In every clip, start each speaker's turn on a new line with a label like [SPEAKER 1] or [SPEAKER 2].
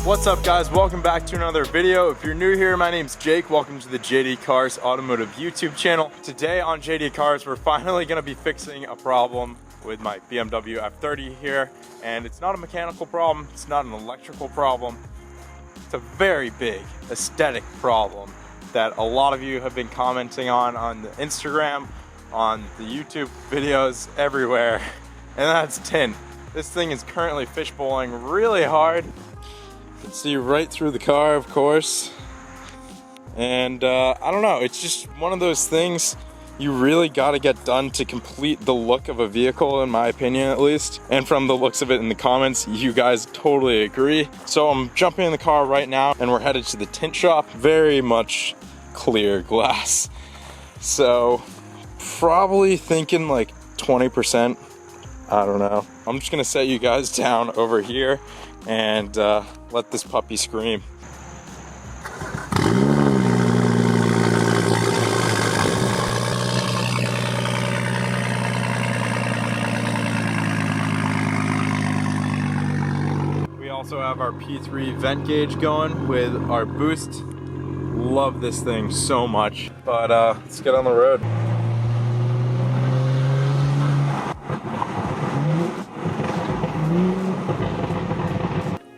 [SPEAKER 1] What's up guys, welcome back to another video. If you're new here, my name's Jake. Welcome to the JD Cars Automotive YouTube channel. Today on JD Cars, we're finally gonna be fixing a problem with my BMW F30 here. And it's not a mechanical problem, it's not an electrical problem. It's a very big aesthetic problem that a lot of you have been commenting on the Instagram, on the YouTube videos, everywhere. And that's tint. This thing is currently fishbowling really hard. You can see right through the car, of course. And I don't know, it's just one of those things you really got to get done to complete the look of a vehicle, in my opinion at least. And from the looks of it in the comments, you guys totally agree. So I'm jumping in the car right now and we're headed to the tint shop. Very much clear glass. So probably thinking like 20%. I don't know. I'm just gonna set you guys down over here and let this puppy scream. We also have our P3 vent gauge going with our boost. Love this thing so much, but let's get on the road.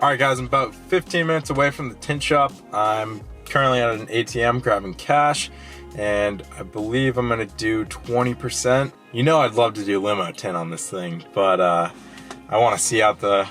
[SPEAKER 1] Alright guys, I'm about 15 minutes away from the tint shop. I'm currently at an ATM grabbing cash, and I believe I'm gonna do 20%. You know I'd love to do limo tint on this thing, but I want to see out the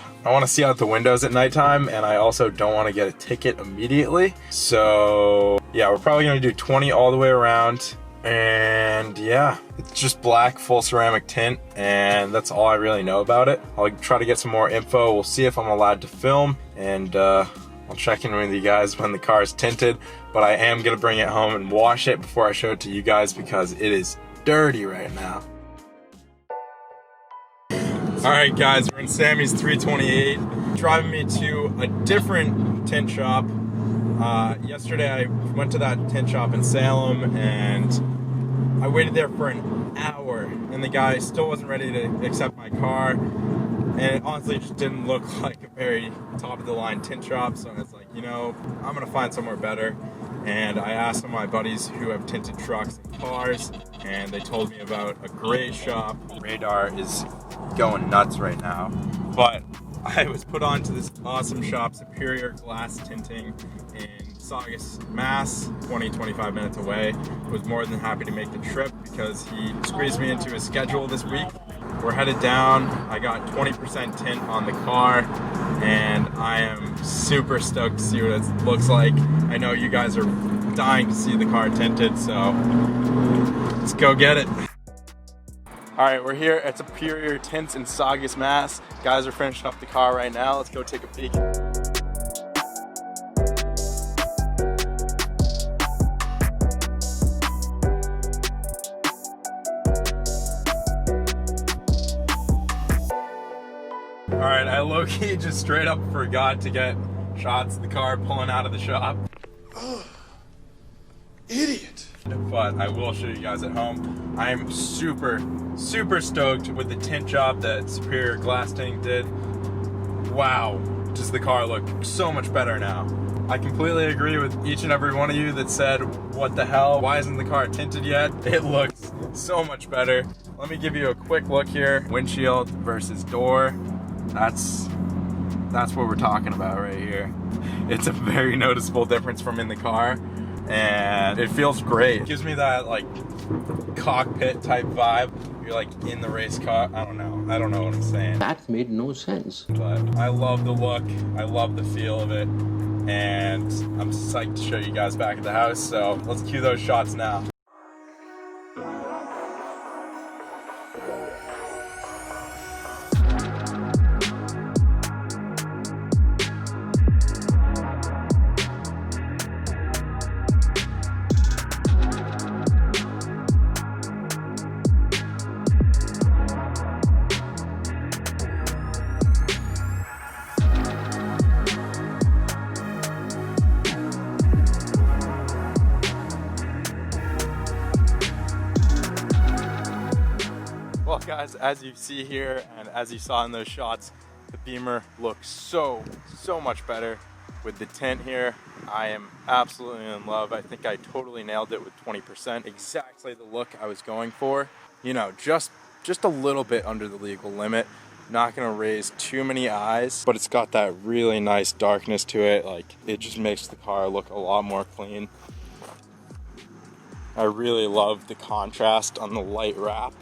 [SPEAKER 1] windows at nighttime, and I also don't want to get a ticket immediately. So yeah, we're probably gonna do 20 all the way around. And yeah, it's just black full ceramic tint, and that's all I really know about it. I'll try to get some more info. We'll see if I'm allowed to film, and I'll check in with you guys when the car is tinted. But I am gonna bring it home and wash it before I show it to you guys because it is dirty right now. Alright guys, we're in Sammy's 328, driving me to a different tint shop. Yesterday I went to that tint shop in Salem and I waited there for an hour and the guy still wasn't ready to accept my car, and it honestly just didn't look like a very top of the line tint shop. So I was like, you know, I'm gonna find somewhere better. And I asked some of my buddies who have tinted trucks and cars, and they told me about a great shop. Radar is going nuts right now, but I was put on to this awesome shop, Superior Glass Tinting in Saugus, Mass, 20-25 minutes away. Was more than happy to make the trip because he squeezed me into his schedule this week. We're headed down. I got 20% tint on the car, and I am super stoked to see what it looks like. I know you guys are dying to see the car tinted, so let's go get it. Alright, we're here at Superior Tints in Saugus, Mass. Guys are finishing up the car right now. Let's go take a peek. Alright, I low-key just straight up forgot to get shots of the car pulling out of the shop.
[SPEAKER 2] Oh, idiot.
[SPEAKER 1] But I will show you guys at home. I am super stoked with the tint job that Superior Glass Tinting did. Wow, does the car look so much better now. I completely agree with each and every one of you that said, what the hell, why isn't the car tinted yet? It looks so much better. Let me give you a quick look here. Windshield versus door. That's what we're talking about right here. It's a very noticeable difference from in the car, and it feels great. It gives me that like cockpit type vibe. You're like in the race car. I don't know what I'm saying.
[SPEAKER 3] That made no sense.
[SPEAKER 1] But I love the look, I love the feel of it, and I'm psyched to show you guys back at the house. So let's cue those shots now. Well guys, as you see here and as you saw in those shots, the Beamer looks so much better. with the tint here. I am absolutely in love. I think I totally nailed it with 20%. Exactly the look I was going for. You know, just a little bit under the legal limit. Not gonna raise too many eyes, but it's got that really nice darkness to it. Like, it just makes the car look a lot more clean. I really love the contrast on the light wrap.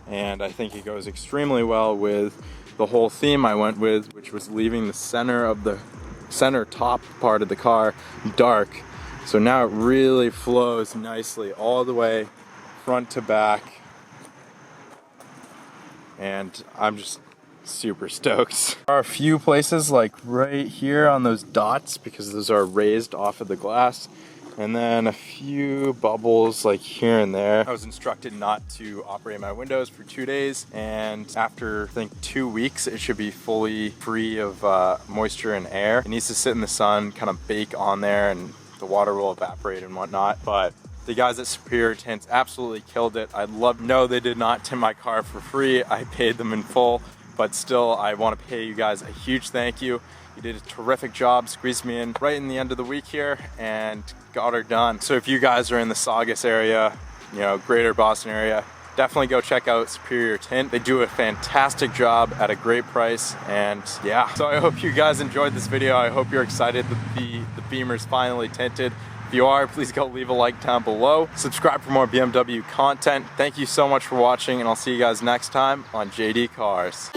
[SPEAKER 1] And I think it goes extremely well with the whole theme I went with, which was leaving the center top part of the car dark. So now it really flows nicely all the way front to back. And I'm just super stoked. There are a few places like right here on those dots, because those are raised off of the glass. And then a few bubbles like here and there. I was instructed not to operate my windows for 2 days, and after I think 2 weeks it should be fully free of moisture and air. It needs to sit in the sun, kind of bake on there, and the water will evaporate and whatnot. But the guys at Superior Tints absolutely killed it. I'd love to know they did not tint my car for free. I paid them in full, but still I want to pay you guys a huge thank you. You did a terrific job, squeezed me in right in the end of the week here and got her done. So if you guys are in the Saugus area, you know, greater Boston area, definitely go check out Superior Tint. They do a fantastic job at a great price, and yeah. So I hope you guys enjoyed this video. I hope you're excited that the Beamer's finally tinted. If you are, please go leave a like down below. Subscribe for more BMW content. Thank you so much for watching, and I'll see you guys next time on JD Cars.